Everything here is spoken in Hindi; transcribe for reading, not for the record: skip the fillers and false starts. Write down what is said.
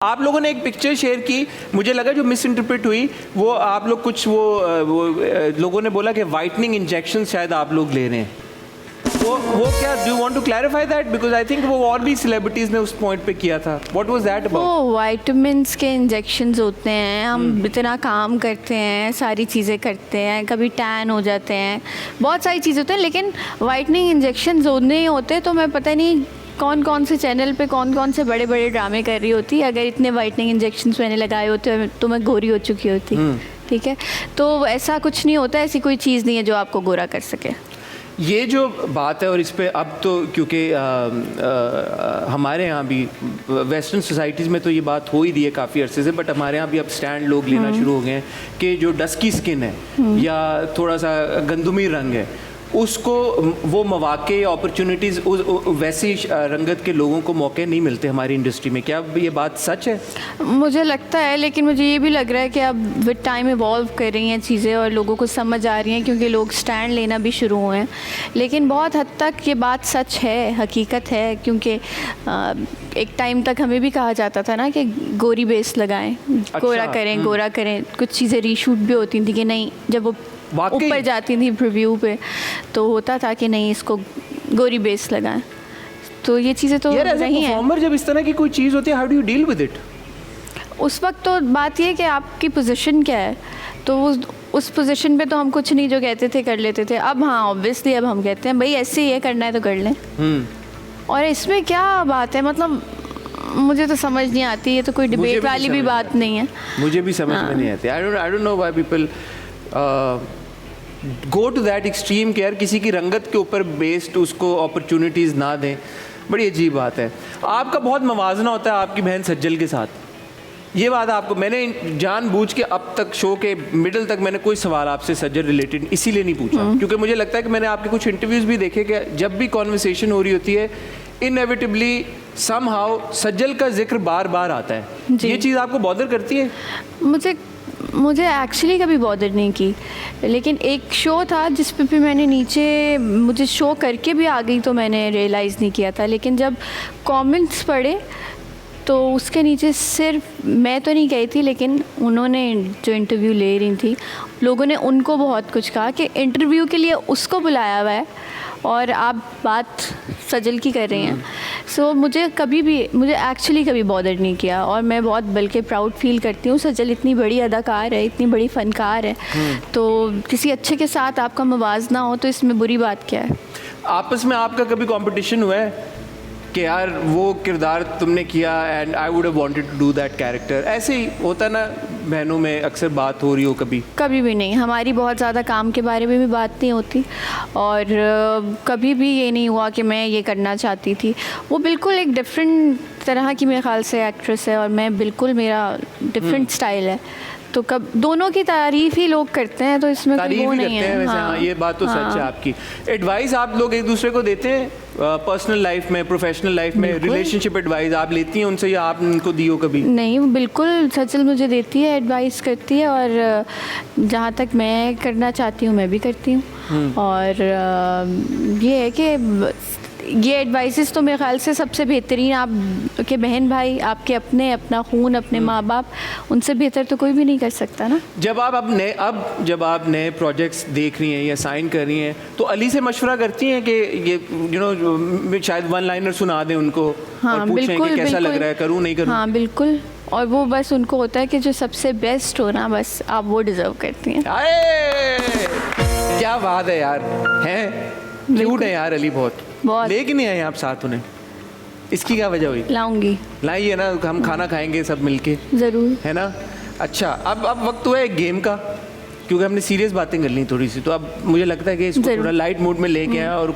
आप लोगों ने एक पिक्चर शेयर की, मुझे लगा जो मिस इंटरप्रेट हुई वो आप लोग कुछ वो लोगों ने बोला कि वाइटनिंग इंजेक्शन शायद आप लोग ले रहे हैं। वो क्या, do you want to clarify that, because I think वो और भी सेलिब्रिटीज ने उस पॉइंट पे किया था। What was that about? वो वाइटामिन्स के इंजेक्शंस होते हैं। हम इतना काम करते हैं, सारी चीज़ें करते हैं, कभी टैन हो जाते हैं, बहुत सारी चीज़ें होती हैं, लेकिन वाइटनिंग इंजेक्शंस नहीं होते। तो मैं पता नहीं कौन कौन से चैनल पे कौन कौन से बड़े बड़े ड्रामे कर रही होती। अगर इतने वाइटनिंग इंजेक्शंस मैंने लगाए होते तो मैं गोरी हो चुकी होती। ठीक है, तो ऐसा कुछ नहीं होता, ऐसी कोई चीज़ नहीं है जो आपको गोरा कर सके। ये जो बात है, और इस पे अब तो क्योंकि हमारे यहाँ भी वेस्टर्न सोसाइटीज़ में तो ये बात हो ही रही है काफ़ी अरसे से, बट हमारे यहाँ भी अब स्टैंड लोग लेना शुरू हो गए हैं कि जो डस्की स्किन है या थोड़ा सा गंदुमी रंग है, उसको वो मौके या अपॉर्चुनिटीज़ वैसी रंगत के लोगों को मौके नहीं मिलते हमारी इंडस्ट्री में। क्या ये बात सच है? मुझे लगता है, लेकिन मुझे ये भी लग रहा है कि अब विद टाइम इवॉल्व कर रही हैं चीज़ें और लोगों को समझ आ रही हैं, क्योंकि लोग स्टैंड लेना भी शुरू हुए हैं। लेकिन बहुत हद तक ये बात सच है, हकीकत है, क्योंकि एक टाइम तक हमें भी कहा जाता था ना कि गोरी बेस लगाएं, गोरा करें, गोरा करें। कुछ चीज़ें रीशूट भी होती थी कि नहीं, जब वो ऊपर जाती थी प्रीव्यू पे तो होता था कि नहीं, इसको गोरी बेस लगाएं। तो ये चीज़ें तो नहीं है। परफॉर्मर जब इस तरह की कोई चीज़ होती है, how do you deal with it? उस वक्त तो बात ये है कि आपकी पोजीशन क्या है, तो उस पोजीशन पे तो हम कुछ नहीं, जो कहते थे कर लेते थे। अब हाँ, ऑब्वियसली अब हम कहते हैं भाई ऐसे ही है, करना है तो कर लें। और इसमें क्या बात है, मतलब मुझे तो समझ नहीं आती। ये तो कोई डिबेट वाली भी बात नहीं है। मुझे भी समझ में नहीं आती। I don't know why people go to that extreme के यार किसी की रंगत के ऊपर बेस्ड उसको अपॉर्चुनिटीज़ ना दें। बड़ी अजीब बात है। आपका बहुत मवाजना होता है आपकी बहन सज्जल के साथ, ये बात आपको, मैंने जानबूझ के अब तक शो के मिडिल तक मैंने कोई सवाल आपसे सज्जल रिलेटेड इसीलिए नहीं पूछा, क्योंकि मुझे लगता है कि मैंने आपके कुछ इंटरव्यूज़ भी देखे कि जब भी कॉन्वर्सेशन हो रही होती है इनएविटेबली समहाउ सज्जल का जिक्र बार बार आता है। ये चीज़ आपको बॉदर करती है? मुझे एक्चुअली कभी बॉदर नहीं की, लेकिन एक शो था जिस पे भी मैंने नीचे, मुझे शो करके भी आ गई तो मैंने रियलाइज़ नहीं किया था। लेकिन जब कमेंट्स पढ़े तो उसके नीचे सिर्फ मैं तो नहीं गई थी, लेकिन उन्होंने जो इंटरव्यू ले रही थी लोगों ने उनको बहुत कुछ कहा कि इंटरव्यू के लिए उसको बुलाया हुआ है और आप बात सजल की कर रही हैं। सो मुझे एक्चुअली कभी बॉदर नहीं किया, और मैं बहुत बल्कि प्राउड फील करती हूँ। सजल इतनी बड़ी अदाकार है, इतनी बड़ी फ़नकार है, तो किसी अच्छे के साथ आपका मवाजना हो तो इसमें बुरी बात क्या है? आपस में आपका कभी कंपटीशन हुआ है कि यार वो किरदार तुमने किया and I would have wanted to do that character? ऐसे ही होता ना, बहनों में अक्सर बात हो रही हो कभी? कभी भी नहीं। हमारी बहुत ज़्यादा काम के बारे में भी बात नहीं होती, और कभी भी ये नहीं हुआ कि मैं ये करना चाहती थी। वो बिल्कुल एक डिफरेंट तरह की मेरे ख्याल से एक्ट्रेस है, और मैं बिल्कुल, मेरा डिफरेंट स्टाइल है। तो कब दोनों की तारीफ ही लोग करते हैं, तो इसमें कोई वो नहीं है। हाँ, ये बात तो सच है आपकी। एडवाइस आप लोग एक दूसरे को देते हैं पर्सनल लाइफ में, प्रोफेशनल लाइफ में? रिलेशनशिप एडवाइस आप लेती हैं उनसे या आप उनको दी हो कभी? नहीं, बिल्कुल सचल मुझे देती है, एडवाइस करती है, और जहाँ तक मैं करना चाहती हूँ मैं भी करती हूँ। और ये है कि ये एडवाइसेस तो मेरे ख्याल से सबसे बेहतरीन आप के बहन भाई, आपके अपना खून, अपने माँ बाप, उनसे बेहतर तो कोई भी नहीं कर सकता ना। जब आप नए प्रोजेक्ट्स देख रही हैं या साइन कर रही हैं तो अली से मशवरा करती हैं कि ये शायद वन लाइनर सुना दें उनको? हाँ, और पूछें कि कैसा लग रहा है, करूँ नहीं करूँ? हाँ बिल्कुल, और वो बस उनको होता है कि जो सबसे बेस्ट हो ना, बस आप वो डिज़र्व करती हैं। क्या बात है यार, हैं क्यूट है यार अली, बहुत। लेकिन नहीं आए आप साथ उन्हें, इसकी क्या वजह हुई? लाऊंगी, लाइए ना, हम खाना खाएंगे सब मिलके, ज़रूर, है ना? अच्छा, अब वक्त हुआ है गेम का, क्योंकि हमने सीरियस बातें कर ली थोड़ी सी, तो अब मुझे लगता है कि इसको थोड़ा लाइट मूड में लेके आए और